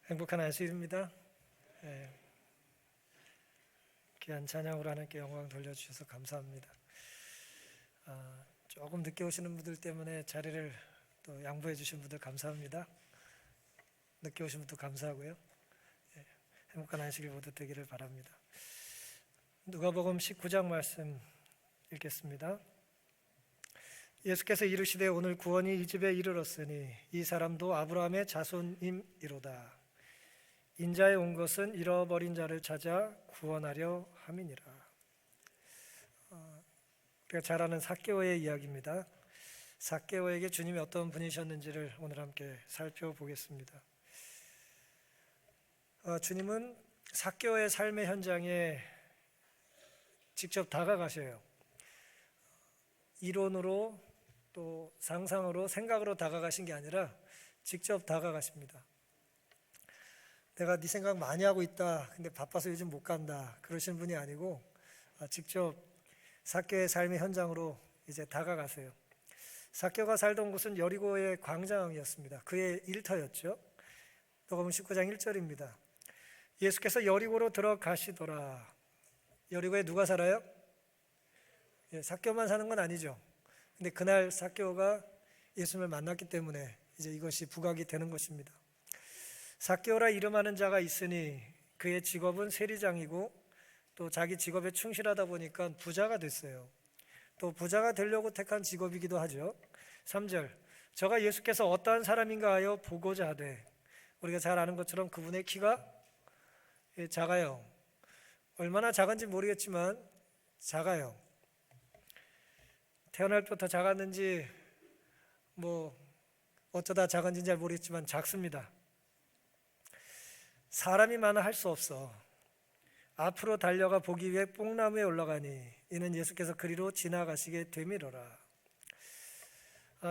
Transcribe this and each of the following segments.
행복한 안식일입니다. 예, 귀한 찬양으로 하나님께 영광 돌려주셔서 감사합니다. 조금 늦게 오시는 분들 때문에 자리를 또 양보해 주신 분들 감사합니다. 늦게 오신 분도 감사하고요. 예, 행복한 안식일 모두 되기를 바랍니다. 누가복음 19장 말씀 읽겠습니다. 예수께서 이르시되 오늘 구원이 이 집에 이르렀으니 이 사람도 아브라함의 자손임이로다. 인자에 온 것은 잃어버린 자를 찾아 구원하려 함이니라. 우리가 잘 아는 삭개오의 이야기입니다. 삭개오에게 주님이 어떤 분이셨는지를 오늘 함께 살펴보겠습니다. 주님은 삭개오의 삶의 현장에 직접 다가가셔요. 이론으로 또 상상으로 생각으로 다가가신 게 아니라 직접 다가가십니다. 내가 네 생각 많이 하고 있다. 근데 바빠서 요즘 못 간다. 그러신 분이 아니고 직접 삭개오의 삶의 현장으로 이제 다가가세요. 삭개오가 살던 곳은 여리고의 광장이었습니다. 그의 일터였죠. 누가복음 19장 1절입니다. 예수께서 여리고로 들어가시더라. 여리고에 누가 살아요? 삭개오만 사는 건 아니죠. 근데 그날 삭개오가 예수님을 만났기 때문에 이제 이것이 부각이 되는 것입니다. 삭개오라 이름하는 자가 있으니 그의 직업은 세리장이고 또 자기 직업에 충실하다 보니까 부자가 됐어요. 또 부자가 되려고 택한 직업이기도 하죠. 3절 저가 예수께서 어떠한 사람인가 하여 보고자 하되, 우리가 잘 아는 것처럼 그분의 키가 작아요. 얼마나 작은지 모르겠지만 작아요. 태어날 때부터 작았는지 어쩌다 작은지는 잘 모르겠지만 작습니다. 사람이 많아 할 수 없어. 앞으로 달려가 보기 위해 뽕나무에 올라가니 이는 예수께서 그리로 지나가시게 되미로라.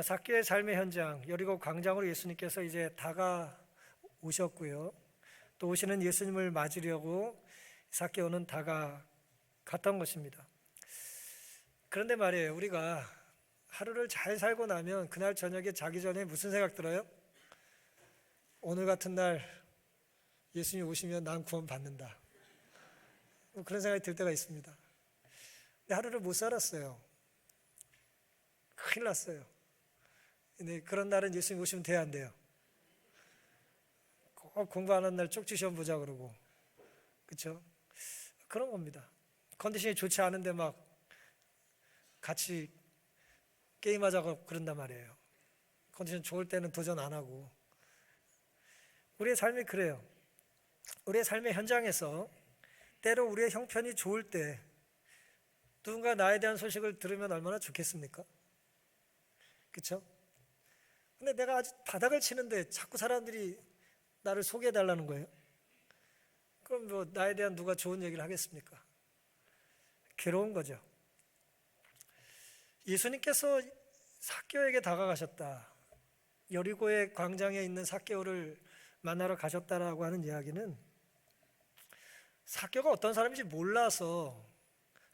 삭개오의 삶의 현장 여리고 광장으로 예수님께서 이제 다가오셨고요. 또 오시는 예수님을 맞으려고 삭개오는 다가갔던 것입니다. 그런데 말이에요, 우리가 하루를 잘 살고 나면 그날 저녁에 자기 전에 무슨 생각 들어요? 오늘 같은 날 예수님이 오시면 난 구원 받는다. 그런 생각이 들 때가 있습니다. 근데 하루를 못 살았어요. 큰일 났어요. 근데 그런 날은 예수님 오시면 돼야 안 돼요? 꼭 공부하는 날 쪽지 시험 보자 그러고, 그렇죠? 그런 겁니다. 컨디션이 좋지 않은데 막 같이 게임하자고 그런단 말이에요. 컨디션 좋을 때는 도전 안 하고. 우리의 삶이 그래요. 우리의 삶의 현장에서 때로 우리의 형편이 좋을 때 누군가 나에 대한 소식을 들으면 얼마나 좋겠습니까? 그렇죠? 근데 내가 아주 바닥을 치는데 자꾸 사람들이 나를 소개해 달라는 거예요. 그럼 나에 대한 누가 좋은 얘기를 하겠습니까? 괴로운 거죠. 예수님께서 삭개오에게 다가가셨다. 여리고의 광장에 있는 삭개오를 만나러 가셨다라고 하는 이야기는 삭개오가 어떤 사람인지 몰라서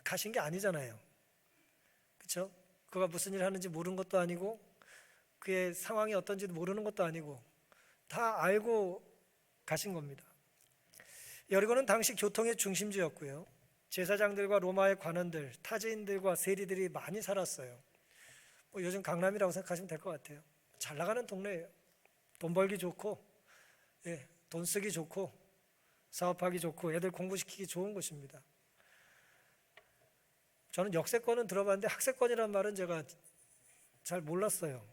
가신 게 아니잖아요. 그렇죠? 그가 무슨 일을 하는지 모르는 것도 아니고 그의 상황이 어떤지도 모르는 것도 아니고 다 알고 가신 겁니다. 여리고는 당시 교통의 중심지였고요. 제사장들과 로마의 관원들, 타지인들과 세리들이 많이 살았어요. 요즘 강남이라고 생각하시면 될 것 같아요. 잘 나가는 동네예요. 돈 벌기 좋고, 돈 쓰기 좋고, 사업하기 좋고, 애들 공부시키기 좋은 곳입니다. 저는 역세권은 들어봤는데 학세권이라는 말은 제가 잘 몰랐어요.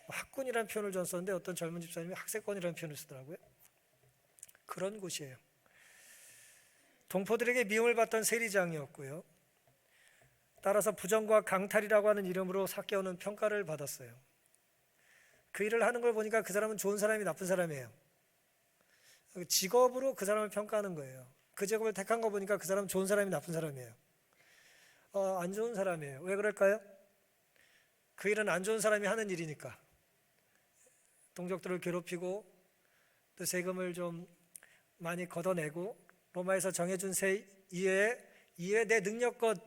학군이라는 표현을 전 썼는데 어떤 젊은 집사님이 학세권이라는 표현을 쓰더라고요. 그런 곳이에요. 동포들에게 미움을 받던 세리장이었고요. 따라서 부정과 강탈이라고 하는 이름으로 삭개오는 평가를 받았어요. 그 일을 하는 걸 보니까 그 사람은 좋은 사람이 나쁜 사람이에요. 직업으로 그 사람을 평가하는 거예요. 그 직업을 택한 거 보니까 그 사람은 좋은 사람이 나쁜 사람이에요. 안 좋은 사람이에요. 왜 그럴까요? 그 일은 안 좋은 사람이 하는 일이니까. 동족들을 괴롭히고 또 세금을 좀 많이 걷어내고 로마에서 정해준 세 이외에 내 능력껏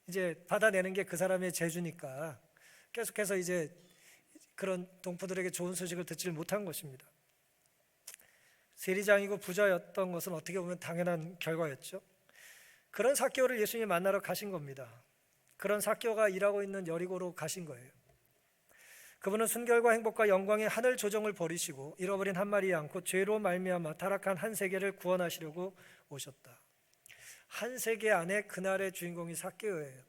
이제 받아내는 게 그 사람의 재주니까 계속해서 이제 그런 동포들에게 좋은 소식을 듣지 못한 것입니다. 세리장이고 부자였던 것은 어떻게 보면 당연한 결과였죠. 그런 삭개오를 예수님이 만나러 가신 겁니다. 그런 삭개오가 일하고 있는 여리고로 가신 거예요. 그분은 순결과 행복과 영광의 하늘 조정을 버리시고 잃어버린 한 마리 양, 곧 죄로 말미암아 타락한 한 세계를 구원하시려고 오셨다. 한 세계 안에 그날의 주인공이 삭개오예요.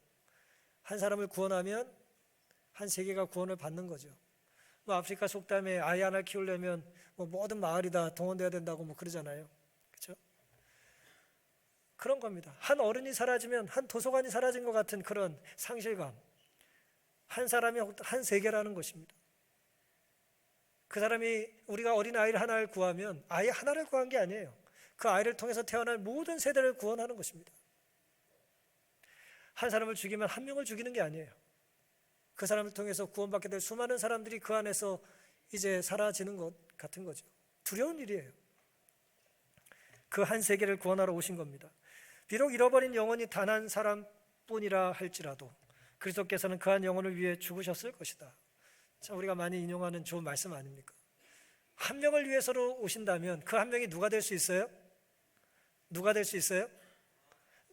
한 사람을 구원하면 한 세계가 구원을 받는 거죠. 아프리카 속담에 아이 하나 키우려면 모든 마을이 다 동원돼야 된다고 그러잖아요. 그렇죠? 그런 겁니다. 한 어른이 사라지면 한 도서관이 사라진 것 같은 그런 상실감. 한 사람이 한 세계라는 것입니다. 그 사람이 우리가 어린 아이를 하나를 구하면 아이 하나를 구한 게 아니에요. 그 아이를 통해서 태어날 모든 세대를 구원하는 것입니다. 한 사람을 죽이면 한 명을 죽이는 게 아니에요. 그 사람을 통해서 구원받게 될 수많은 사람들이 그 안에서 이제 사라지는 것 같은 거죠. 두려운 일이에요. 그 한 세계를 구원하러 오신 겁니다. 비록 잃어버린 영혼이 단 한 사람뿐이라 할지라도 그리스도께서는 그 한 영혼을 위해 죽으셨을 것이다. 참 우리가 많이 인용하는 좋은 말씀 아닙니까? 한 명을 위해서로 오신다면 그 한 명이 누가 될 수 있어요? 누가 될 수 있어요?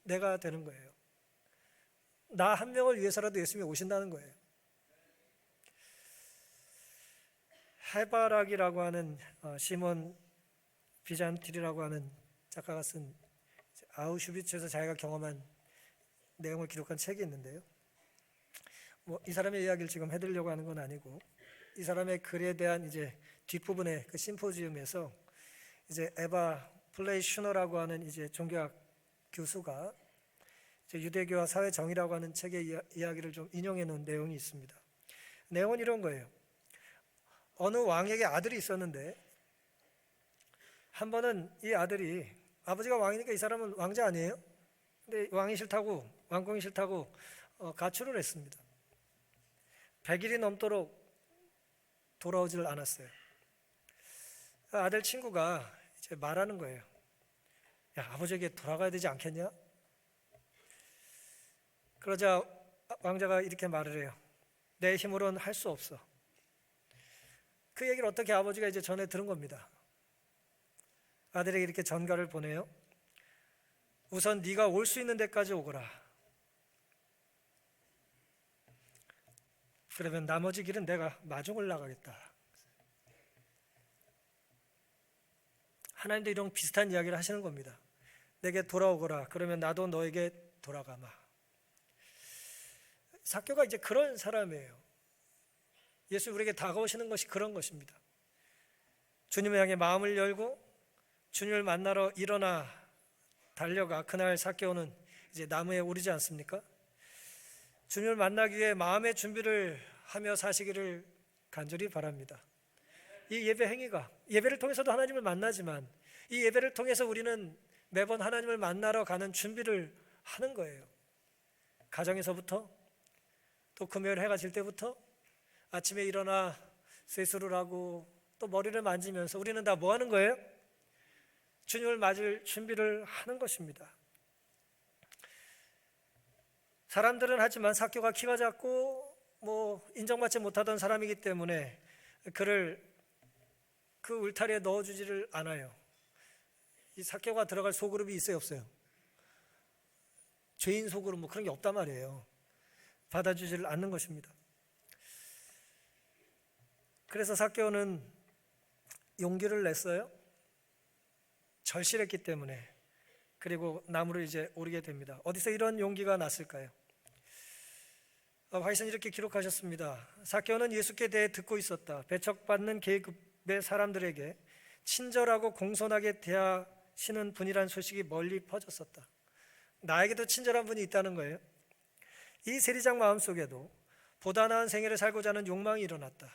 내가 되는 거예요. 나 한 명을 위해서라도 예수님이 오신다는 거예요. 해바락이라고 하는 시몬 비잔틸이라고 하는 작가가 쓴 아우슈비츠에서 자기가 경험한 내용을 기록한 책이 있는데요. 이 사람의 이야기를 지금 해드리려고 하는 건 아니고 이 사람의 글에 대한 이제 뒷부분의 그 심포지움에서 이제 에바 플레이슈너라고 하는 이제 종교학 교수가 이제 유대교와 사회 정의라고 하는 책의 이야기를 좀 인용해 놓은 내용이 있습니다. 내용은 이런 거예요. 어느 왕에게 아들이 있었는데 한 번은 이 아들이 아버지가 왕이니까 이 사람은 왕자 아니에요? 근데 왕이 싫다고 왕궁이 싫다고 가출을 했습니다. 100일이 넘도록 돌아오질 않았어요. 아들 친구가 이제 말하는 거예요. 야, 아버지에게 돌아가야 되지 않겠냐? 그러자 왕자가 이렇게 말을 해요. 내 힘으로는 할 수 없어. 그 얘기를 어떻게 아버지가 이제 전해 들은 겁니다. 아들에게 이렇게 전가를 보내요. 우선 네가 올 수 있는 데까지 오거라. 그러면 나머지 길은 내가 마중을 나가겠다. 하나님도 이런 비슷한 이야기를 하시는 겁니다. 내게 돌아오거라. 그러면 나도 너에게 돌아가마. 삭개오가 이제 그런 사람이에요. 예수 우리에게 다가오시는 것이 그런 것입니다. 주님을 향해 마음을 열고 주님을 만나러 일어나 달려가 그날 삭개오는 이제 나무에 오르지 않습니까? 주님을 만나기 위해 마음의 준비를 하며 사시기를 간절히 바랍니다. 이 예배 행위가 예배를 통해서도 하나님을 만나지만 이 예배를 통해서 우리는 매번 하나님을 만나러 가는 준비를 하는 거예요. 가정에서부터 또 금요일 해가 질 때부터 아침에 일어나 세수를 하고 또 머리를 만지면서 우리는 다 뭐 하는 거예요? 주님을 맞을 준비를 하는 것입니다. 사람들은 하지만 삭개오가 키가 작고 인정받지 못하던 사람이기 때문에 그를 그 울타리에 넣어주지를 않아요. 이 삭개오가 들어갈 소그룹이 있어요, 없어요? 죄인 소그룹 그런 게 없단 말이에요. 받아주지를 않는 것입니다. 그래서 삭개오는 용기를 냈어요. 절실했기 때문에. 그리고 나무를 이제 오르게 됩니다. 어디서 이런 용기가 났을까요? 화이선 이렇게 기록하셨습니다. 삭개오는 예수께 대해 듣고 있었다. 배척받는 계급의 사람들에게 친절하고 공손하게 대하시는 분이란 소식이 멀리 퍼졌었다. 나에게도 친절한 분이 있다는 거예요. 이 세리장 마음속에도 보다 나은 생애를 살고자 하는 욕망이 일어났다.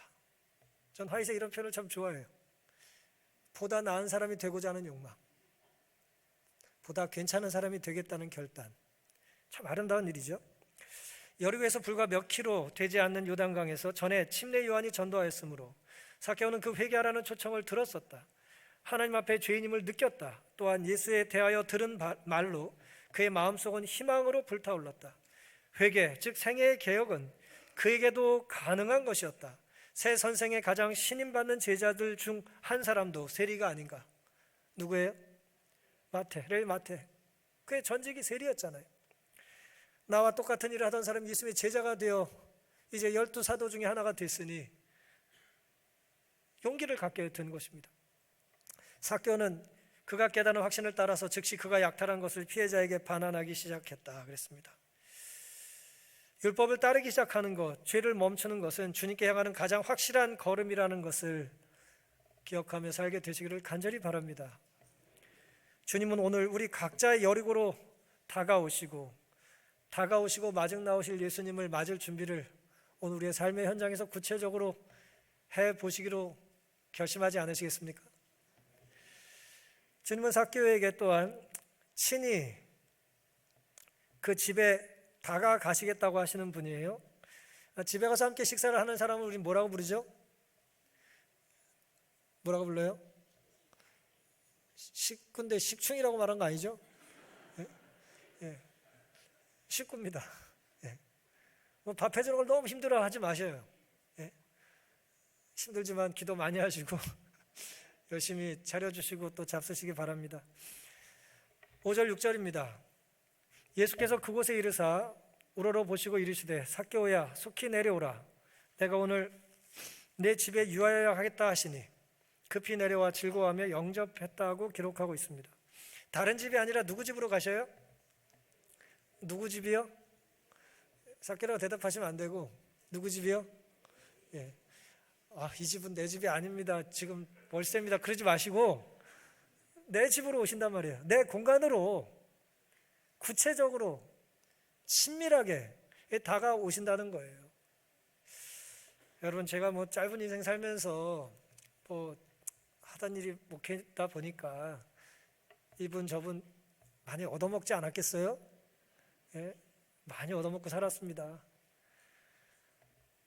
전 화이세 이런 표현을 참 좋아해요. 보다 나은 사람이 되고자 하는 욕망, 보다 괜찮은 사람이 되겠다는 결단. 참 아름다운 일이죠. 여리고에서 불과 몇 킬로 되지 않는 요단강에서 전에 침례 요한이 전도하였으므로 삭개오는 그 회개하라는 초청을 들었었다. 하나님 앞에 죄인임을 느꼈다. 또한 예수에 대하여 들은 말로 그의 마음속은 희망으로 불타올랐다. 회개, 즉 생애의 개혁은 그에게도 가능한 것이었다. 새 선생의 가장 신임받는 제자들 중 한 사람도 세리가 아닌가. 누구예요? 레위 마태. 그의 전직이 세리였잖아요. 나와 똑같은 일을 하던 사람이 예수님의 제자가 되어 이제 12사도 중에 하나가 됐으니 용기를 갖게 된 것입니다. 삭개오는 그가 깨달은 확신을 따라서 즉시 그가 약탈한 것을 피해자에게 반환하기 시작했다 그랬습니다. 율법을 따르기 시작하는 것, 죄를 멈추는 것은 주님께 향하는 가장 확실한 걸음이라는 것을 기억하며 살게 되시기를 간절히 바랍니다. 주님은 오늘 우리 각자의 여리고로 다가오시고 마중 나오실 예수님을 맞을 준비를 오늘 우리의 삶의 현장에서 구체적으로 해보시기로 결심하지 않으시겠습니까? 주님은 삭개오에게 또한 친히 그 집에 다가가시겠다고 하시는 분이에요. 집에 가서 함께 식사를 하는 사람을 우리 뭐라고 부르죠? 뭐라고 불러요? 식구인데 식충이라고 말한 거 아니죠? 예. 식구입니다. 예. 밥 해주는 걸 너무 힘들어하지 마셔요. 예. 힘들지만 기도 많이 하시고 열심히 차려주시고 또 잡수시기 바랍니다. 5절 6절입니다. 예수께서 그곳에 이르사 우러러 보시고 이르시되 삭개오야 속히 내려오라. 내가 오늘 내 집에 유하여야 하겠다 하시니 급히 내려와 즐거워하며 영접했다고 기록하고 있습니다. 다른 집이 아니라 누구 집으로 가셔요? 누구 집이요? 삭개오라고 대답하시면 안 되고 누구 집이요? 예. 이 집은 내 집이 아닙니다. 지금 월세입니다. 그러지 마시고 내 집으로 오신단 말이에요. 내 공간으로 구체적으로 친밀하게 다가오신다는 거예요. 여러분, 제가 짧은 인생 살면서 하던 일이 목회다 보니까 이분 저분 많이 얻어먹지 않았겠어요? 예? 많이 얻어먹고 살았습니다.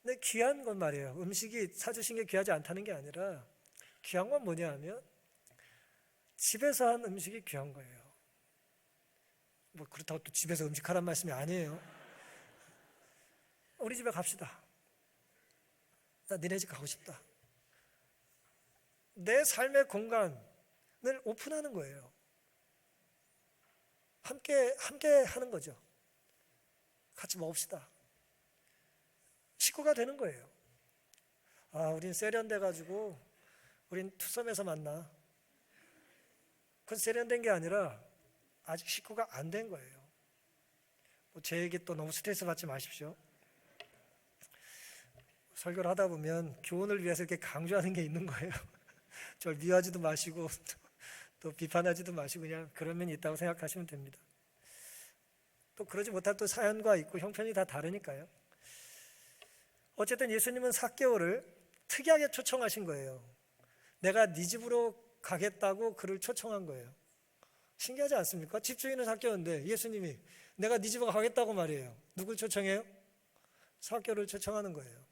근데 귀한 건 말이에요. 음식이 사주신 게 귀하지 않다는 게 아니라 귀한 건 뭐냐 하면 집에서 한 음식이 귀한 거예요. 그렇다고 또 집에서 음식하란 말씀이 아니에요. 우리 집에 갑시다. 나 니네 집 가고 싶다. 내 삶의 공간을 오픈하는 거예요. 함께 하는 거죠. 같이 먹읍시다. 식구가 되는 거예요. 우린 세련돼 가지고 우린 투썸에서 만나. 그건 세련된 게 아니라 아직 식구가 안 된 거예요. 제 얘기 또 너무 스트레스 받지 마십시오. 설교를 하다 보면 교훈을 위해서 이렇게 강조하는 게 있는 거예요. 저를 미워하지도 마시고 또 비판하지도 마시고 그냥 그런 면이 있다고 생각하시면 됩니다. 또 그러지 못한 또 사연과 있고 형편이 다 다르니까요. 어쨌든 예수님은 삭개오를 특이하게 초청하신 거예요. 내가 네 집으로 가겠다고 그를 초청한 거예요. 신기하지 않습니까? 집주인은 삭개오인데 예수님이 내가 네 집으로 가겠다고 말이에요. 누굴 초청해요? 삭개오를 초청하는 거예요.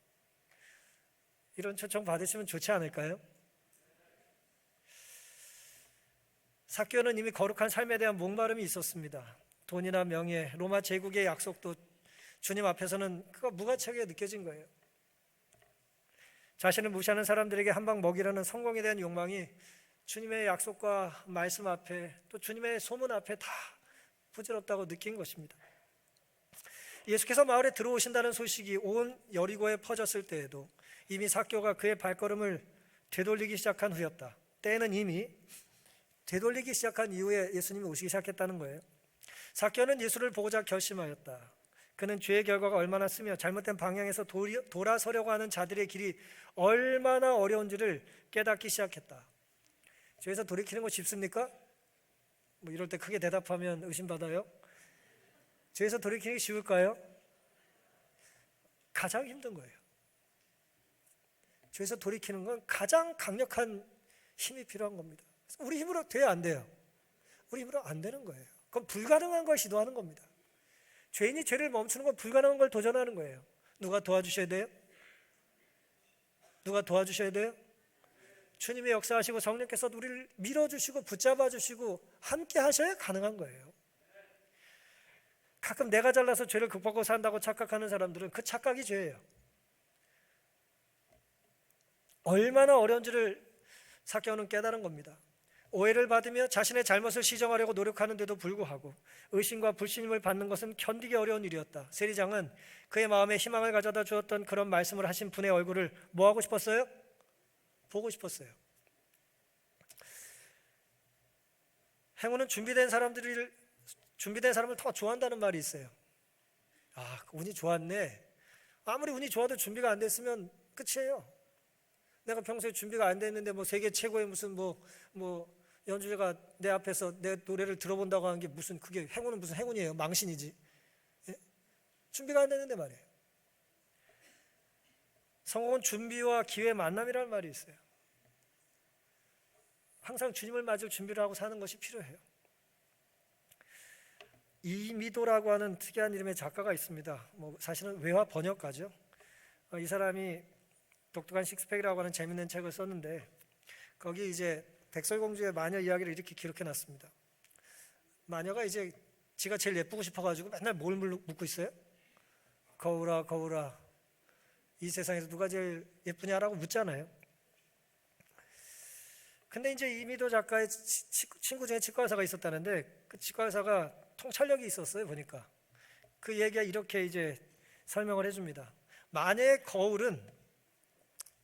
이런 초청 받으시면 좋지 않을까요? 삭개오는 이미 거룩한 삶에 대한 목마름이 있었습니다. 돈이나 명예, 로마 제국의 약속도 주님 앞에서는 그가 무가치하게 느껴진 거예요. 자신을 무시하는 사람들에게 한 방 먹이라는 성공에 대한 욕망이 주님의 약속과 말씀 앞에 또 주님의 소문 앞에 다 부질없다고 느낀 것입니다. 예수께서 마을에 들어오신다는 소식이 온 여리고에 퍼졌을 때에도 이미 삭개오가 그의 발걸음을 되돌리기 시작한 후였다. 때에는 이미 되돌리기 시작한 이후에 예수님이 오시기 시작했다는 거예요. 삭개오는 예수를 보고자 결심하였다. 그는 죄의 결과가 얼마나 쓰며 잘못된 방향에서 돌아서려고 하는 자들의 길이 얼마나 어려운지를 깨닫기 시작했다. 죄에서 돌이키는 거 쉽습니까? 이럴 때 크게 대답하면 의심받아요. 죄에서 돌이키는 게 쉬울까요? 가장 힘든 거예요. 죄에서 돌이키는 건 가장 강력한 힘이 필요한 겁니다. 우리 힘으로 돼야 안 돼요. 우리 힘으로 안 되는 거예요. 그건 불가능한 걸 시도하는 겁니다. 죄인이 죄를 멈추는 건 불가능한 걸 도전하는 거예요. 누가 도와주셔야 돼요? 누가 도와주셔야 돼요? 주님의 역사하시고 성령께서 우리를 밀어주시고 붙잡아주시고 함께 하셔야 가능한 거예요. 가끔 내가 잘나서 죄를 극복하고 산다고 착각하는 사람들은 그 착각이 죄예요. 얼마나 어려운지를 삭개오는 깨달은 겁니다. 오해를 받으며 자신의 잘못을 시정하려고 노력하는데도 불구하고 의심과 불신임을 받는 것은 견디기 어려운 일이었다. 세리장은 그의 마음에 희망을 가져다 주었던 그런 말씀을 하신 분의 얼굴을 뭐 하고 싶었어요? 보고 싶었어요. 행운은 준비된 사람을 더 좋아한다는 말이 있어요. 운이 좋았네. 아무리 운이 좋아도 준비가 안 됐으면 끝이에요. 내가 평소에 준비가 안 됐는데 세계 최고의 무슨 연주자가 내 앞에서 내 노래를 들어본다고 하는 게 그게 행운은 무슨 행운이에요? 망신이지. 예? 준비가 안 됐는데 말이에요. 성공은 준비와 기회의 만남이라는 말이 있어요. 항상 주님을 맞을 준비를 하고 사는 것이 필요해요. 이미도라고 하는 특이한 이름의 작가가 있습니다. 사실은 외화 번역가죠. 이 사람이 독특한 식스팩이라고 하는 재밌는 책을 썼는데 거기 이제 백설공주의 마녀 이야기를 이렇게 기록해 놨습니다. 마녀가 이제 지가 제일 예쁘고 싶어가지고 맨날 뭘 묻고 있어요? 거울아 거울아 이 세상에서 누가 제일 예쁘냐라고 묻잖아요. 근데 이제 이미도 작가의 친구 중에 치과 의사가 있었다는데 그 치과 의사가 통찰력이 있었어요. 보니까 그 얘기가 이렇게 이제 설명을 해줍니다. 마녀의 거울은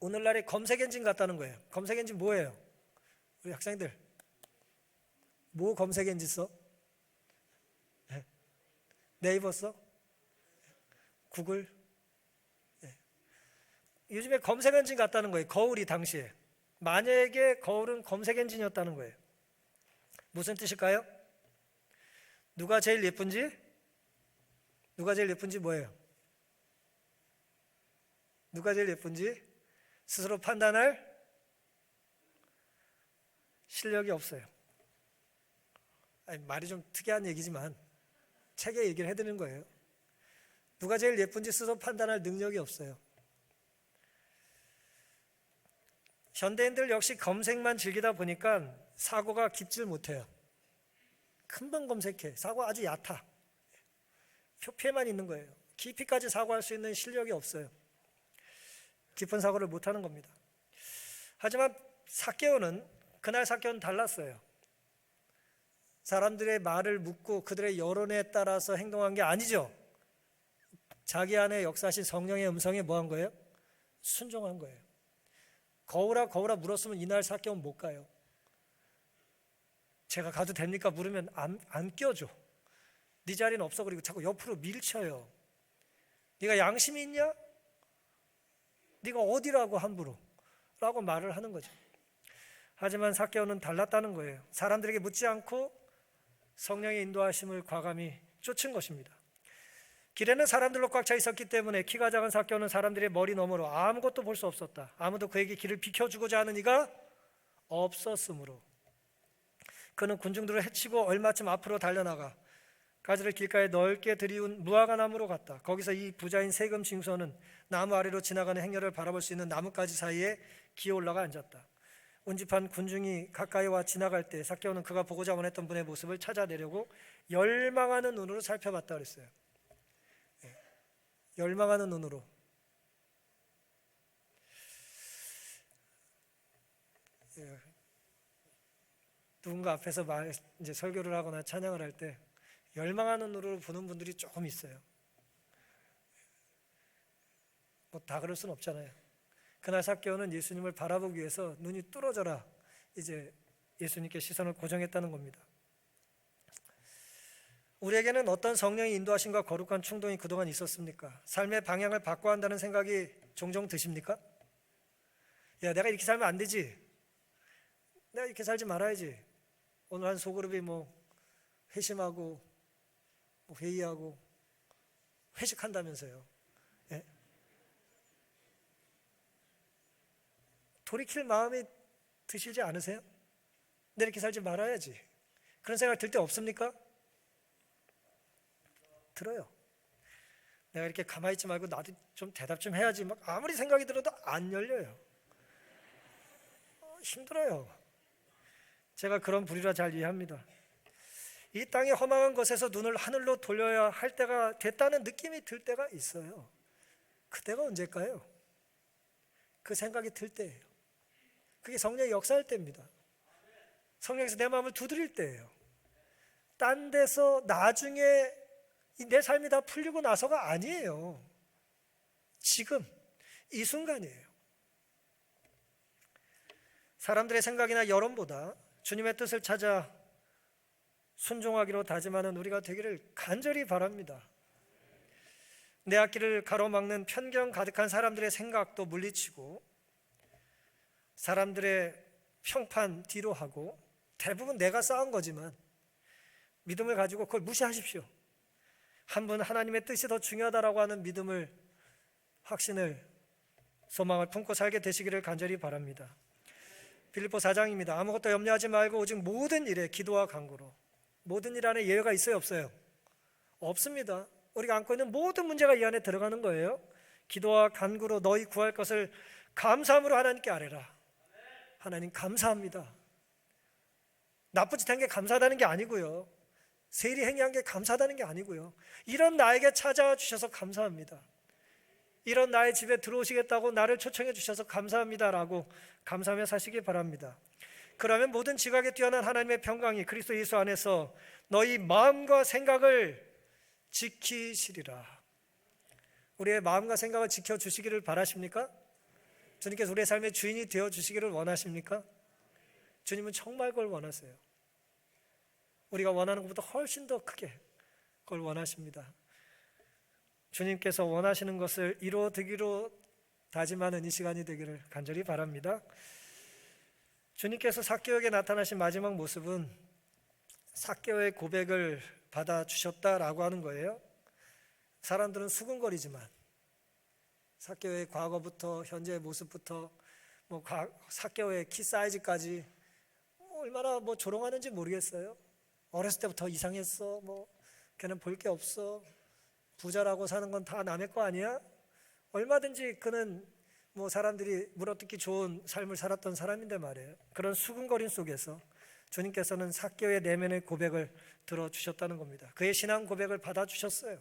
오늘날의 검색 엔진 같다는 거예요. 검색 엔진 뭐예요? 우리 학생들 뭐 검색 엔진 써? 네이버 써? 구글? 요즘에 검색 엔진 같다는 거예요. 거울이 당시에 마녀에게 거울은 검색 엔진이었다는 거예요. 무슨 뜻일까요? 누가 제일 예쁜지 뭐예요? 누가 제일 예쁜지 스스로 판단할 실력이 없어요. 말이 좀 특이한 얘기지만 책에 얘기를 해드리는 거예요. 누가 제일 예쁜지 스스로 판단할 능력이 없어요. 현대인들 역시 검색만 즐기다 보니까 사고가 깊질 못해요. 금방 검색해. 사고 아주 얕아. 표피에만 있는 거예요. 깊이까지 사고할 수 있는 실력이 없어요. 깊은 사고를 못하는 겁니다. 하지만 그날 삭개오는 달랐어요. 사람들의 말을 묻고 그들의 여론에 따라서 행동한 게 아니죠. 자기 안에 역사하신 성령의 음성에 뭐 한 거예요? 순종한 거예요. 거울아 거울아 물었으면 이날 삭개오는 못 가요. 제가 가도 됩니까? 물으면 안 껴줘. 네 자리는 없어. 그리고 자꾸 옆으로 밀쳐요. 네가 양심이 있냐? 네가 어디라고 함부로 라고 말을 하는 거죠. 하지만 삭개오는 달랐다는 거예요. 사람들에게 묻지 않고 성령의 인도하심을 과감히 쫓은 것입니다. 길에는 사람들로 꽉 차 있었기 때문에 키가 작은 삭개오는 사람들의 머리 너머로 아무것도 볼 수 없었다. 아무도 그에게 길을 비켜주고자 하는 이가 없었으므로 그는 군중들을 헤치고 얼마쯤 앞으로 달려나가 가지를 길가에 넓게 들이운 무화과 나무로 갔다. 거기서 이 부자인 세금 징수는 나무 아래로 지나가는 행렬을 바라볼 수 있는 나뭇가지 사이에 기어 올라가 앉았다. 운집한 군중이 가까이 와 지나갈 때 삭개오는 그가 보고자 원했던 분의 모습을 찾아내려고 열망하는 눈으로 살펴봤다 그랬어요. 열망하는 눈으로. 누군가 앞에서 이제 설교를 하거나 찬양을 할 때 열망하는 눈으로 보는 분들이 조금 있어요. 다 그럴 수는 없잖아요. 그날 삭개오는 예수님을 바라보기 위해서 눈이 뚫어져라 이제 예수님께 시선을 고정했다는 겁니다. 우리에게는 어떤 성령의 인도하심과 거룩한 충동이 그동안 있었습니까? 삶의 방향을 바꿔야 한다는 생각이 종종 드십니까? 야, 내가 이렇게 살면 안 되지. 내가 이렇게 살지 말아야지. 오늘 한 소그룹이 회심하고 회의하고 회식한다면서요. 예? 돌이킬 마음이 드시지 않으세요? 내가 이렇게 살지 말아야지. 그런 생각 들 때 없습니까? 들어요. 내가 이렇게 가만히 있지 말고 나도 좀 대답 좀 해야지. 아무리 생각이 들어도 안 열려요. 힘들어요. 제가 그런 부류라 잘 이해합니다. 이 땅의 허망한 것에서 눈을 하늘로 돌려야 할 때가 됐다는 느낌이 들 때가 있어요. 그때가 언제일까요? 그 생각이 들 때예요. 그게 성령의 역사할 때입니다. 성령께서 내 마음을 두드릴 때예요. 딴 데서 나중에 내 삶이 다 풀리고 나서가 아니에요. 지금 이 순간이에요. 사람들의 생각이나 여론보다 주님의 뜻을 찾아 순종하기로 다짐하는 우리가 되기를 간절히 바랍니다. 내 앞길을 가로막는 편견 가득한 사람들의 생각도 물리치고 사람들의 평판 뒤로 하고 대부분 내가 쌓은 거지만 믿음을 가지고 그걸 무시하십시오. 한 분 하나님의 뜻이 더 중요하다라고 하는 믿음을, 확신을, 소망을 품고 살게 되시기를 간절히 바랍니다. 빌립보 4장입니다. 아무것도 염려하지 말고 오직 모든 일에 기도와 간구로. 모든 일 안에 예외가 있어요, 없어요? 없습니다. 우리가 안고 있는 모든 문제가 이 안에 들어가는 거예요. 기도와 간구로 너희 구할 것을 감사함으로 하나님께 아뢰라. 하나님 감사합니다. 나쁜 짓 한 게 감사하다는 게 아니고요, 세리 행위한 게 감사하다는 게 아니고요, 이런 나에게 찾아와 주셔서 감사합니다. 이런 나의 집에 들어오시겠다고 나를 초청해 주셔서 감사합니다라고 감사하며 사시기 바랍니다. 그러면 모든 지각에 뛰어난 하나님의 평강이 그리스도 예수 안에서 너희 마음과 생각을 지키시리라. 우리의 마음과 생각을 지켜주시기를 바라십니까? 주님께서 우리의 삶의 주인이 되어주시기를 원하십니까? 주님은 정말 그걸 원하세요. 우리가 원하는 것보다 훨씬 더 크게 그걸 원하십니다. 주님께서 원하시는 것을 이루어드기로 다짐하는 이 시간이 되기를 간절히 바랍니다. 주님께서 삭개오에게 나타나신 마지막 모습은 삭개오의 고백을 받아주셨다라고 하는 거예요. 사람들은 수근거리지만 삭개오의 과거부터 현재의 모습부터 삭개오의 키 사이즈까지 얼마나 조롱하는지 모르겠어요. 어렸을 때부터 이상했어, 걔는 볼 게 없어, 부자라고 사는 건 다 남의 거 아니야? 얼마든지 그는 사람들이 물어뜯기 좋은 삶을 살았던 사람인데 말이에요. 그런 수근거림 속에서 주님께서는 삭개오의 내면의 고백을 들어주셨다는 겁니다. 그의 신앙 고백을 받아주셨어요.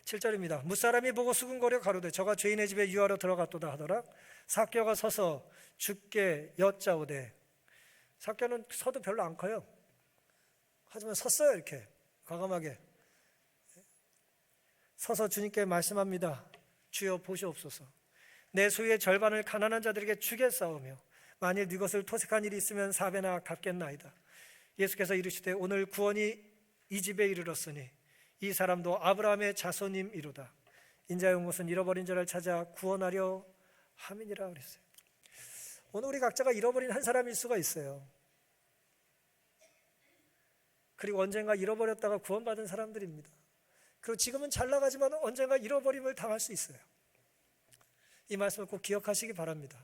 7절입니다. 무사람이 보고 수근거려 가로되 저가 죄인의 집에 유하러 들어갔도다 하더라. 삭개오가 서서 주께 여짜오되. 삭개오는 서도 별로 안 커요. 하지만 섰어요. 이렇게 과감하게 서서 주님께 말씀합니다. 주여 보시옵소서. 내 소유의 절반을 가난한 자들에게 주겠사오며 만일 네 것을 토색한 일이 있으면 4배나 갚겠나이다. 예수께서 이르시되 오늘 구원이 이 집에 이르렀으니 이 사람도 아브라함의 자손임이로다. 인자의 온 것은 잃어버린 자를 찾아 구원하려 함이니라 그랬어요. 오늘 우리 각자가 잃어버린 한 사람일 수가 있어요. 그리고 언젠가 잃어버렸다가 구원받은 사람들입니다. 그리고 지금은 잘 나가지만 언젠가 잃어버림을 당할 수 있어요. 이 말씀을 꼭 기억하시기 바랍니다.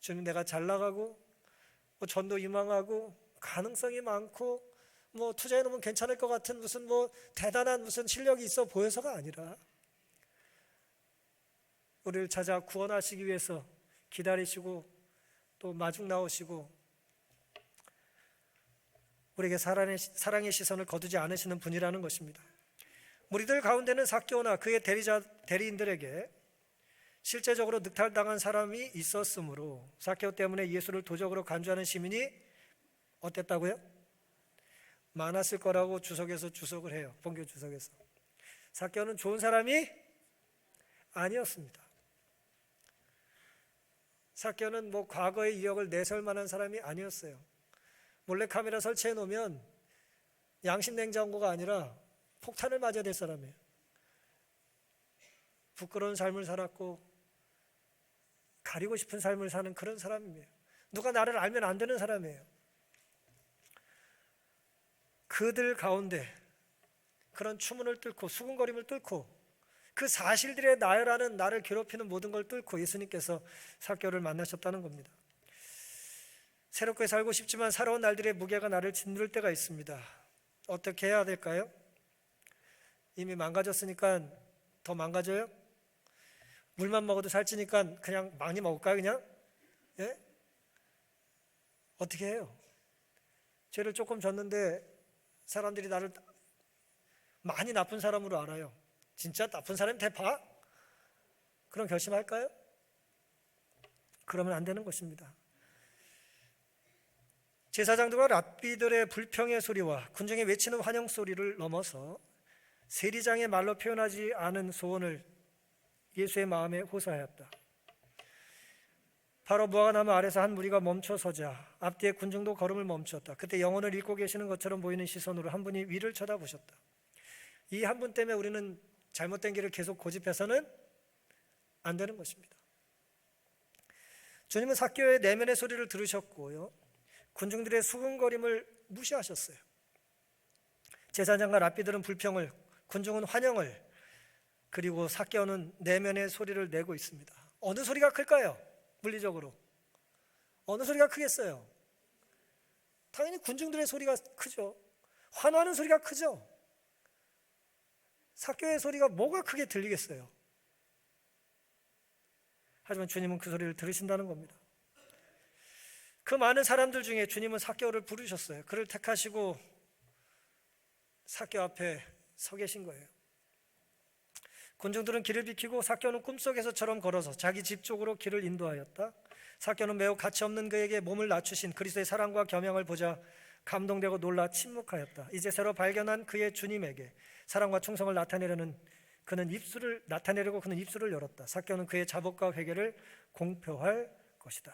주님, 내가 잘 나가고 전도 유망하고 가능성이 많고 투자해 놓으면 괜찮을 것 같은 무슨 대단한 무슨 실력이 있어 보여서가 아니라 우리를 찾아 구원하시기 위해서 기다리시고 또 마중 나오시고 우리에게 사랑의 시선을 거두지 않으시는 분이라는 것입니다. 무리들 가운데는 삭개오나 그의 대리인들에게 실제적으로 늑탈당한 사람이 있었으므로 삭개오 때문에 예수를 도적으로 간주하는 시민이 어땠다고요? 많았을 거라고 주석에서 주석을 해요. 본교 주석에서. 삭개오는 좋은 사람이 아니었습니다. 삭개오는 과거의 이력을 내세울 만한 사람이 아니었어요. 몰래 카메라 설치해 놓으면 양심 냉장고가 아니라 폭탄을 맞아야 될 사람이에요. 부끄러운 삶을 살았고 가리고 싶은 삶을 사는 그런 사람이에요. 누가 나를 알면 안 되는 사람이에요. 그들 가운데 그런 추문을 뚫고 수군거림을 뚫고 그 사실들에 나열하는 나를 괴롭히는 모든 걸 뚫고 예수님께서 삭개오를 만나셨다는 겁니다. 새롭게 살고 싶지만 살아온 날들의 무게가 나를 짓누를 때가 있습니다. 어떻게 해야 될까요? 이미 망가졌으니까 더 망가져요? 물만 먹어도 살찌니까 그냥 많이 먹을까요? 그냥? 예? 어떻게 해요? 죄를 조금 졌는데 사람들이 나를 많이 나쁜 사람으로 알아요. 진짜 나쁜 사람이 대파? 그럼 결심할까요? 그러면 안 되는 것입니다. 제사장들과 랍비들의 불평의 소리와 군중의 외치는 환영 소리를 넘어서 세리장의 말로 표현하지 않은 소원을 예수의 마음에 호소하였다. 바로 무화과나무 아래서 한 무리가 멈춰서자 앞뒤의 군중도 걸음을 멈췄다. 그때 영혼을 읽고 계시는 것처럼 보이는 시선으로 한 분이 위를 쳐다보셨다. 이 한 분 때문에 우리는 잘못된 길을 계속 고집해서는 안 되는 것입니다. 주님은 삭개오의 내면의 소리를 들으셨고요, 군중들의 수군거림을 무시하셨어요. 제사장과 랍비들은 불평을, 군중은 환영을, 그리고 삭개오는 내면의 소리를 내고 있습니다. 어느 소리가 클까요? 물리적으로 어느 소리가 크겠어요? 당연히 군중들의 소리가 크죠. 환호하는 소리가 크죠. 삭개오의 소리가 뭐가 크게 들리겠어요? 하지만 주님은 그 소리를 들으신다는 겁니다. 그 많은 사람들 중에 주님은 삭개오를 부르셨어요. 그를 택하시고 삭개오 앞에 서 계신 거예요. 군중들은 길을 비키고 삭개오는 꿈속에서처럼 걸어서 자기 집 쪽으로 길을 인도하였다. 삭개오는 매우 가치없는 그에게 몸을 낮추신 그리스도의 사랑과 겸양을 보자 감동되고 놀라 침묵하였다. 이제 새로 발견한 그의 주님에게 사랑과 충성을 나타내려고 그는 입술을 열었다. 삭개오는 그의 자복과 회개를 공표할 것이다.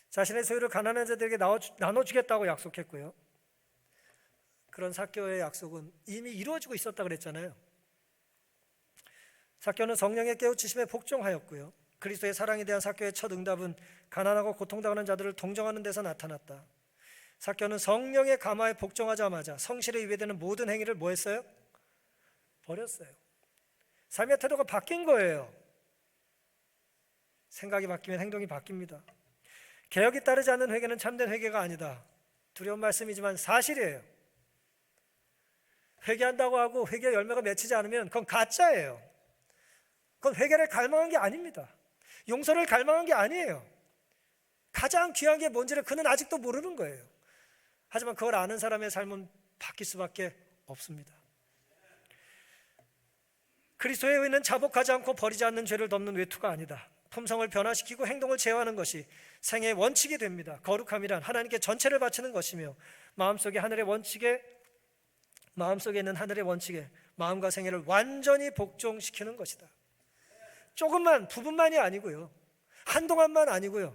자신의 소유를 가난한 자들에게 나눠주겠다고 약속했고요, 그런 삭개오의 약속은 이미 이루어지고 있었다 그랬잖아요. 삭개오는 성령의 깨우치심에 복종하였고요, 그리스도의 사랑에 대한 삭개오의 첫 응답은 가난하고 고통당하는 자들을 동정하는 데서 나타났다. 삭개오는 성령의 감화에 복종하자마자 성실에 위배되는 모든 행위를 뭐 했어요? 버렸어요. 삶의 태도가 바뀐 거예요. 생각이 바뀌면 행동이 바뀝니다. 개혁이 따르지 않는 회개는 참된 회개가 아니다. 두려운 말씀이지만 사실이에요. 회개한다고 하고 회개의 열매가 맺히지 않으면 그건 가짜예요. 그건 회개를 갈망한 게 아닙니다. 용서를 갈망한 게 아니에요. 가장 귀한 게 뭔지를 그는 아직도 모르는 거예요. 하지만 그걸 아는 사람의 삶은 바뀔 수밖에 없습니다. 그리스도의 의는 자복하지 않고 버리지 않는 죄를 덮는 외투가 아니다. 품성을 변화시키고 행동을 제어하는 것이 생애의 원칙이 됩니다. 거룩함이란 하나님께 전체를 바치는 것이며 마음속에 있는 하늘의 원칙에 마음과 생애를 완전히 복종시키는 것이다. 조금만, 부분만이 아니고요, 한동안만 아니고요,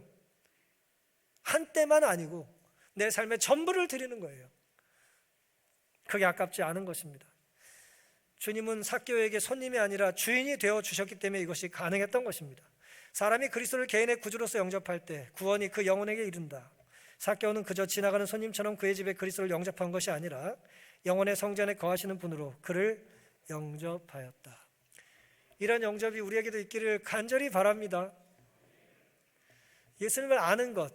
한때만 아니고 내 삶의 전부를 드리는 거예요. 그게 아깝지 않은 것입니다. 주님은 삭개오에게 손님이 아니라 주인이 되어 주셨기 때문에 이것이 가능했던 것입니다. 사람이 그리스도를 개인의 구주로서 영접할 때 구원이 그 영혼에게 이른다. 삭개오는 그저 지나가는 손님처럼 그의 집에 그리스도를 영접한 것이 아니라 영혼의 성전에 거하시는 분으로 그를 영접하였다. 이런 영접이 우리에게도 있기를 간절히 바랍니다. 예수님을 아는 것,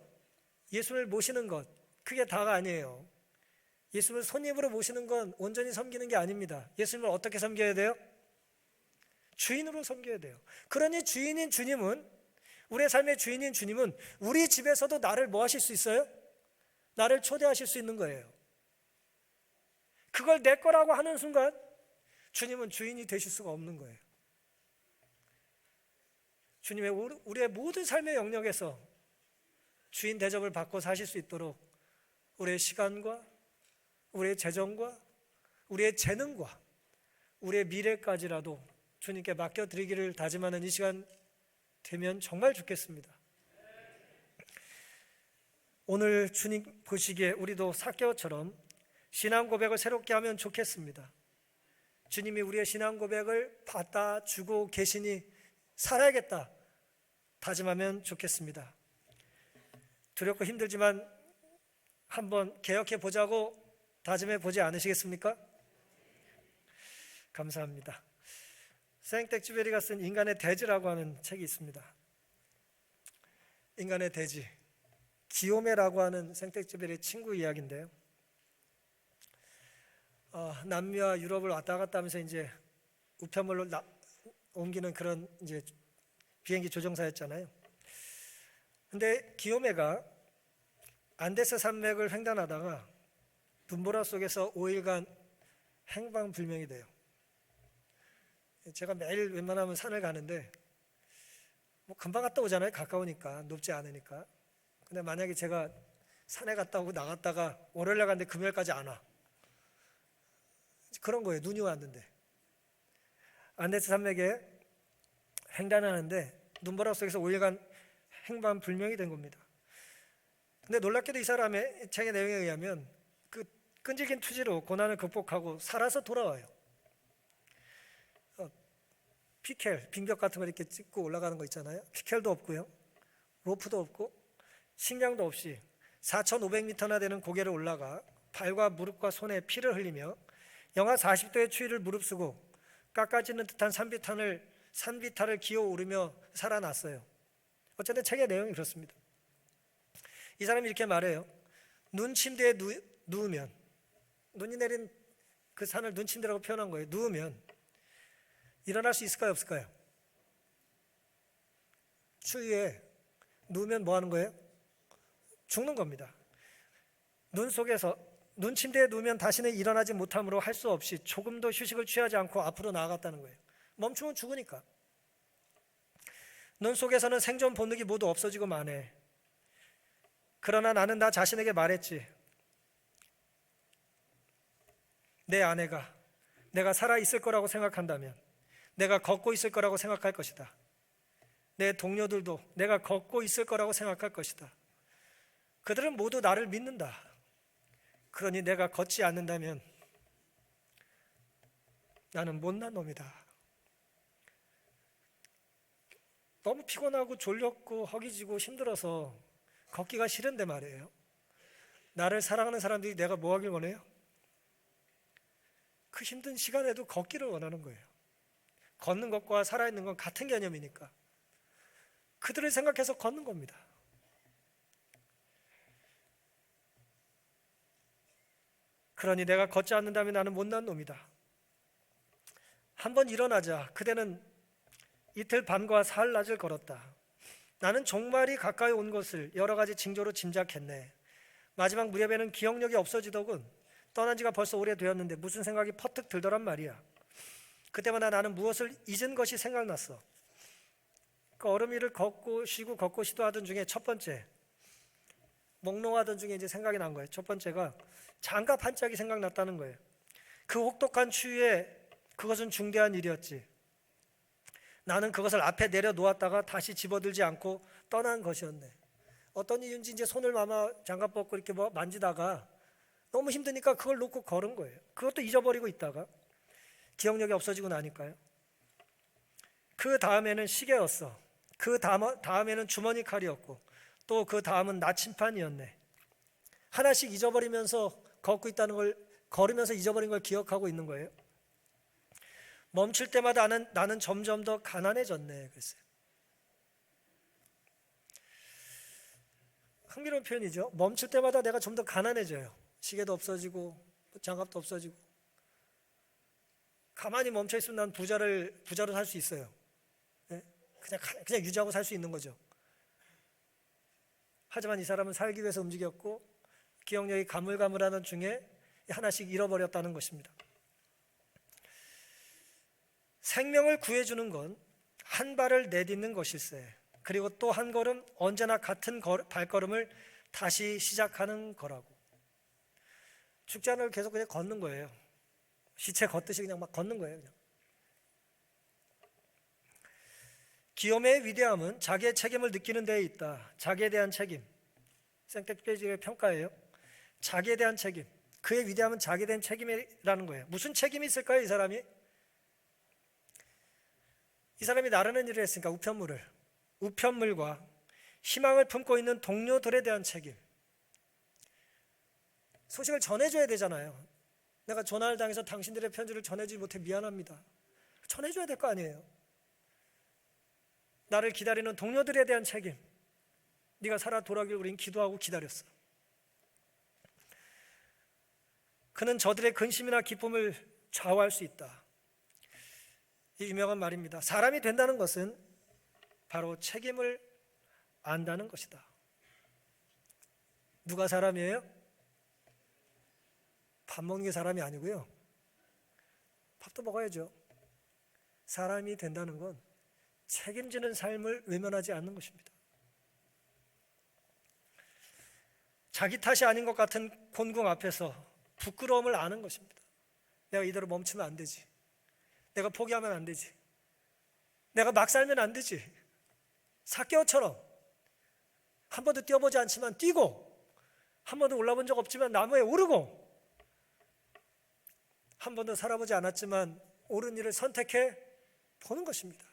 예수님을 모시는 것, 그게 다가 아니에요. 예수님을 손님으로 모시는 건 온전히 섬기는 게 아닙니다. 예수님을 어떻게 섬겨야 돼요? 주인으로 섬겨야 돼요. 그러니 주인인 주님은, 우리의 삶의 주인인 주님은 우리 집에서도 나를 뭐 하실 수 있어요? 나를 초대하실 수 있는 거예요. 그걸 내 거라고 하는 순간 주님은 주인이 되실 수가 없는 거예요. 주님의 우리의 모든 삶의 영역에서 주인 대접을 받고 사실 수 있도록 우리의 시간과 우리의 재정과 우리의 재능과 우리의 미래까지라도 주님께 맡겨드리기를 다짐하는 이 시간 되면 정말 좋겠습니다. 오늘 주님 보시기에 우리도 삭개오처럼 신앙 고백을 새롭게 하면 좋겠습니다. 주님이 우리의 신앙 고백을 받아주고 계시니 살아야겠다 다짐하면 좋겠습니다. 두렵고 힘들지만 한번 개혁해 보자고 다짐해 보지 않으시겠습니까? 감사합니다. 생텍쥐베리가 쓴 인간의 대지라고 하는 책이 있습니다. 인간의 대지, 기요메라고 하는 생텍쥐베리의 친구 이야기인데요. 남미와 유럽을 왔다 갔다 하면서 이제 우편물로 옮기는 그런 이제 비행기 조종사였잖아요. 근데 기요메가 안데스 산맥을 횡단하다가 눈보라 속에서 5일간 행방불명이 돼요. 제가 매일 웬만하면 산을 가는데 뭐 금방 갔다 오잖아요. 가까우니까, 높지 않으니까. 근데 만약에 제가 산에 갔다 오고 나갔다가 월요일날 갔는데 금요일까지 안 와. 그런 거예요. 눈이 왔는데. 안데스 산맥에 횡단을 하는데 눈보라 속에서 5일간 행방불명이 된 겁니다. 근데 놀랍게도 이 사람의 책의 내용에 의하면 그 끈질긴 투지로 고난을 극복하고 살아서 돌아와요. 피켈, 빙벽 같은 거 이렇게 찍고 올라가는 거 있잖아요. 피켈도 없고요. 로프도 없고 식량도 없이 4,500m나 되는 고개를 올라가 발과 무릎과 손에 피를 흘리며 영하 40도의 추위를 무릅쓰고 깎아지는 듯한 산비탈을 기어 오르며 살아났어요. 어쨌든 책의 내용이 그렇습니다. 이 사람이 이렇게 말해요. 눈 침대에 누우면, 눈이 내린 그 산을 눈 침대라고 표현한 거예요. 누우면 일어날 수 있을까요, 없을까요? 추위에 누우면 뭐 하는 거예요? 죽는 겁니다. 눈 침대에 누우면 다시는 일어나지 못함으로 할 수 없이 조금도 휴식을 취하지 않고 앞으로 나아갔다는 거예요. 멈추면 죽으니까. 눈 속에서는 생존 본능이 모두 없어지고 마네. 그러나 나는 나 자신에게 말했지. 내 아내가 내가 살아있을 거라고 생각한다면 내가 걷고 있을 거라고 생각할 것이다. 내 동료들도 내가 걷고 있을 거라고 생각할 것이다. 그들은 모두 나를 믿는다. 그러니 내가 걷지 않는다면 나는 못난 놈이다. 너무 피곤하고 졸렸고 허기지고 힘들어서 걷기가 싫은데 말이에요. 나를 사랑하는 사람들이 내가 뭐 하길 원해요? 그 힘든 시간에도 걷기를 원하는 거예요. 걷는 것과 살아있는 건 같은 개념이니까 그들을 생각해서 걷는 겁니다. 그러니 내가 걷지 않는다면 나는 못난 놈이다. 한번 일어나자. 그대는 이틀 밤과 사흘낮을 걸었다. 나는 종말이 가까이 온 것을 여러 가지 징조로 짐작했네. 마지막 무렵에는 기억력이 없어지더군. 떠난 지가 벌써 오래되었는데 무슨 생각이 퍼뜩 들더란 말이야. 그때마다 나는 무엇을 잊은 것이 생각났어. 그 얼음 위를 걷고 쉬고 하던 중에 첫 번째, 몽롱하던 중에 이제 생각이 난 거예요. 첫 번째가 장갑 한 짝이 생각났다는 거예요. 그 혹독한 추위에 그것은 중대한 일이었지. 나는 그것을 앞에 내려놓았다가 다시 집어들지 않고 떠난 것이었네. 어떤 이유인지 이제 손을 장갑 벗고 이렇게 만지다가 너무 힘드니까 그걸 놓고 걸은 거예요. 그것도 잊어버리고 있다가 기억력이 없어지고 나니까요. 그 다음에는 시계였어. 그 다음에는 주머니 칼이었고 또 그 다음은 나침판이었네. 하나씩 잊어버리면서 걷고 있다는 걸, 걸으면서 잊어버린 걸 기억하고 있는 거예요. 멈출 때마다 나는 점점 더 가난해졌네. 그랬어요. 흥미로운 표현이죠. 멈출 때마다 내가 좀 더 가난해져요. 시계도 없어지고 장갑도 없어지고. 가만히 멈춰 있으면 난 부자로 살 수 있어요. 네? 그냥 유지하고 살 수 있는 거죠. 하지만 이 사람은 살기 위해서 움직였고 기억력이 가물가물하던 중에 하나씩 잃어버렸다는 것입니다. 생명을 구해주는 건 한 발을 내딛는 것일세. 그리고 또 한 걸음 언제나 같은 발걸음을 다시 시작하는 거라고. 죽지 않을 계속 그냥 걷는 거예요. 시체 걷듯이 그냥 막 걷는 거예요. 그냥. 기욤의 위대함은 자기의 책임을 느끼는 데에 있다. 자기에 대한 책임. 생텍쥐의 평가예요. 자기에 대한 책임. 그의 위대함은 자기에 대한 책임이라는 거예요. 무슨 책임이 있을까요, 이 사람이? 이 사람이 나르는 일을 했으니까 우편물과 희망을 품고 있는 동료들에 대한 책임. 소식을 전해줘야 되잖아요. 내가 전화를 당해서 당신들의 편지를 전해주지 못해 미안합니다. 전해줘야 될 거 아니에요. 나를 기다리는 동료들에 대한 책임. 네가 살아 돌아오길 우린 기도하고 기다렸어. 그는 저들의 근심이나 기쁨을 좌우할 수 있다. 이 유명한 말입니다. 사람이 된다는 것은 바로 책임을 안다는 것이다. 누가 사람이에요? 밥 먹는 게 사람이 아니고요. 밥도 먹어야죠. 사람이 된다는 건 책임지는 삶을 외면하지 않는 것입니다. 자기 탓이 아닌 것 같은 곤궁 앞에서 부끄러움을 아는 것입니다. 내가 이대로 멈추면 안 되지. 내가 포기하면 안 되지. 내가 막 살면 안 되지. 삭개오처럼 한 번도 뛰어보지 않지만 뛰고, 한 번도 올라본 적 없지만 나무에 오르고, 한 번도 살아보지 않았지만 옳은 일을 선택해 보는 것입니다.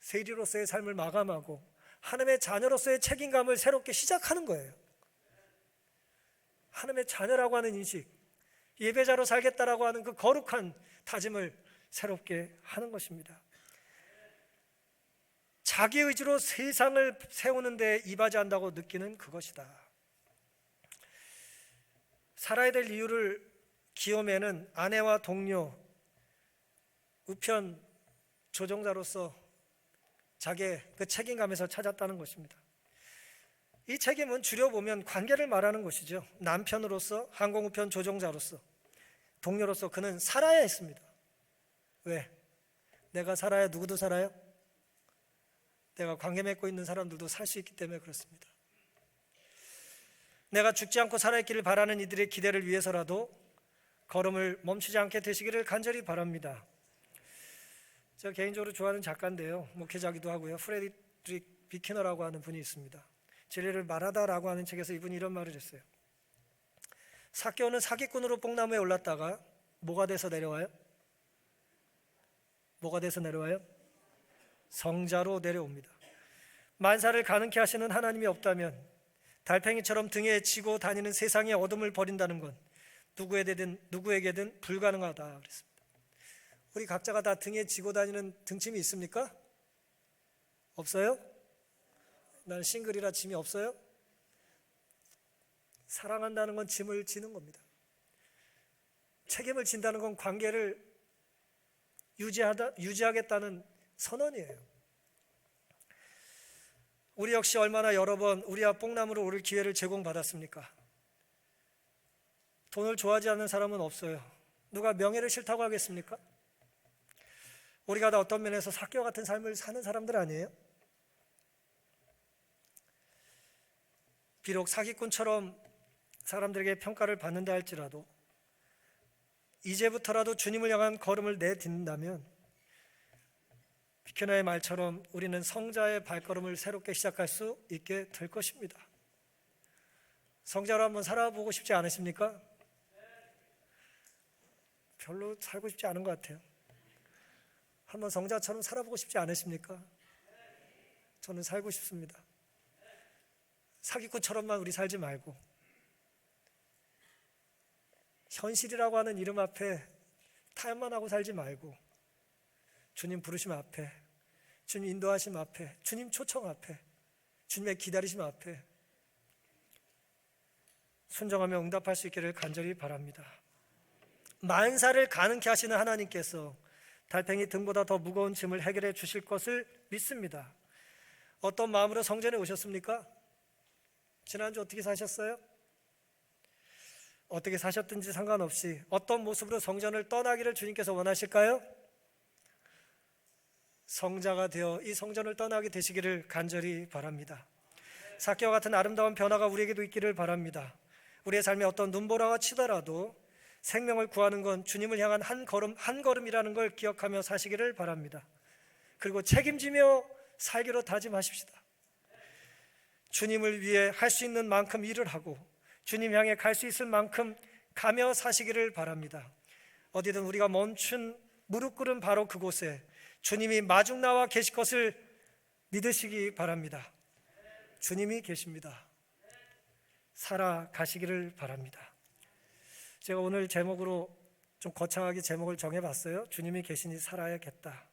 세리로서의 삶을 마감하고 하나님의 자녀로서의 책임감을 새롭게 시작하는 거예요. 하나님의 자녀라고 하는 인식, 예배자로 살겠다라고 하는 그 거룩한 다짐을 새롭게 하는 것입니다. 자기 의지로 세상을 세우는 데 이바지한다고 느끼는 그것이다. 살아야 될 이유를 기욤에는 아내와 동료, 우편 조종자로서 자기의 그 책임감에서 찾았다는 것입니다. 이 책임은 줄여보면 관계를 말하는 것이죠. 남편으로서, 항공우편 조종자로서, 동료로서 그는 살아야 했습니다. 왜? 내가 살아야 누구도 살아요? 내가 관계 맺고 있는 사람들도 살 수 있기 때문에 그렇습니다. 내가 죽지 않고 살아있기를 바라는 이들의 기대를 위해서라도 걸음을 멈추지 않게 되시기를 간절히 바랍니다. 제가 개인적으로 좋아하는 작가인데요, 목회자기도 하고요, 프레드릭 비키너라고 하는 분이 있습니다. 진리를 말하다라고 하는 책에서 이분이 이런 말을 했어요. 삭개오는 사기꾼으로 뽕나무에 올랐다가 뭐가 돼서 내려와요? 뭐가 돼서 내려와요? 성자로 내려옵니다. 만사를 가능케 하시는 하나님이 없다면 달팽이처럼 등에 지고 다니는 세상의 어둠을 버린다는 건 누구에게든 불가능하다 그랬습니다. 우리 각자가 다 등에 지고 다니는 등짐이 있습니까? 없어요? 난 싱글이라 짐이 없어요? 사랑한다는 건 짐을 지는 겁니다. 책임을 진다는 건 관계를 유지하겠다는 선언이에요. 우리 역시 얼마나 여러 번 우리와 뽕나무로 오를 기회를 제공받았습니까? 돈을 좋아하지 않는 사람은 없어요. 누가 명예를 싫다고 하겠습니까? 우리가 다 어떤 면에서 삭개오 같은 삶을 사는 사람들 아니에요? 비록 사기꾼처럼 사람들에게 평가를 받는다 할지라도 이제부터라도 주님을 향한 걸음을 내딛는다면 비키너의 말처럼 우리는 성자의 발걸음을 새롭게 시작할 수 있게 될 것입니다. 성자로 한번 살아보고 싶지 않으십니까? 별로 살고 싶지 않은 것 같아요. 한번 성자처럼 살아보고 싶지 않으십니까? 저는 살고 싶습니다. 사기꾼처럼만 우리 살지 말고 현실이라고 하는 이름 앞에 타협만 하고 살지 말고 주님 부르심 앞에, 주님 인도하심 앞에, 주님 초청 앞에, 주님의 기다리심 앞에 순종하며 응답할 수 있기를 간절히 바랍니다. 만사를 가능케 하시는 하나님께서 달팽이 등보다 더 무거운 짐을 해결해 주실 것을 믿습니다. 어떤 마음으로 성전에 오셨습니까? 지난주 어떻게 사셨어요? 어떻게 사셨든지 상관없이 어떤 모습으로 성전을 떠나기를 주님께서 원하실까요? 성자가 되어 이 성전을 떠나게 되시기를 간절히 바랍니다. 삭개와 같은 아름다운 변화가 우리에게도 있기를 바랍니다. 우리의 삶에 어떤 눈보라가 치더라도 생명을 구하는 건 주님을 향한 한 걸음이라는 걸 기억하며 사시기를 바랍니다. 그리고 책임지며 살기로 다짐하십시다. 주님을 위해 할 수 있는 만큼 일을 하고 주님 향해 갈 수 있을 만큼 가며 사시기를 바랍니다. 어디든 우리가 멈춘 무릎 꿇은 바로 그곳에 주님이 마중 나와 계실 것을 믿으시기 바랍니다. 주님이 계십니다. 살아가시기를 바랍니다. 제가 오늘 제목으로 좀 거창하게 제목을 정해봤어요. 주님이 계시니 살아야겠다.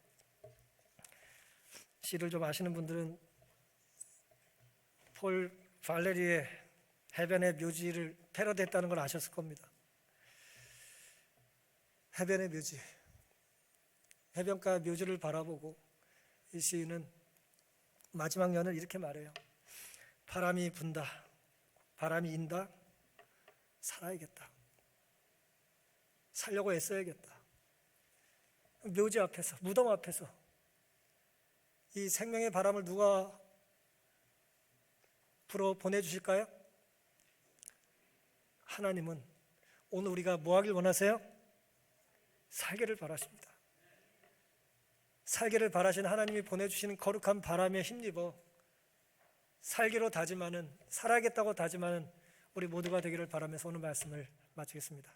시를 좀 아시는 분들은 폴 발레리의 해변의 묘지를 패러디했다는 걸 아셨을 겁니다. 해변의 묘지, 해변가 묘지를 바라보고 이 시인은 마지막 연을 이렇게 말해요. 바람이 분다, 바람이 인다, 살아야겠다. 살려고 애써야겠다. 묘지 앞에서, 무덤 앞에서 이 생명의 바람을 누가 보내주실까요? 하나님은 오늘 우리가 뭐 하길 원하세요? 살기를 바라십니다. 살기를 바라시는 하나님이 보내주시는 거룩한 바람에 힘입어 살기로 다짐하는, 살아야겠다고 다짐하는 우리 모두가 되기를 바라면서 오늘 말씀을 마치겠습니다.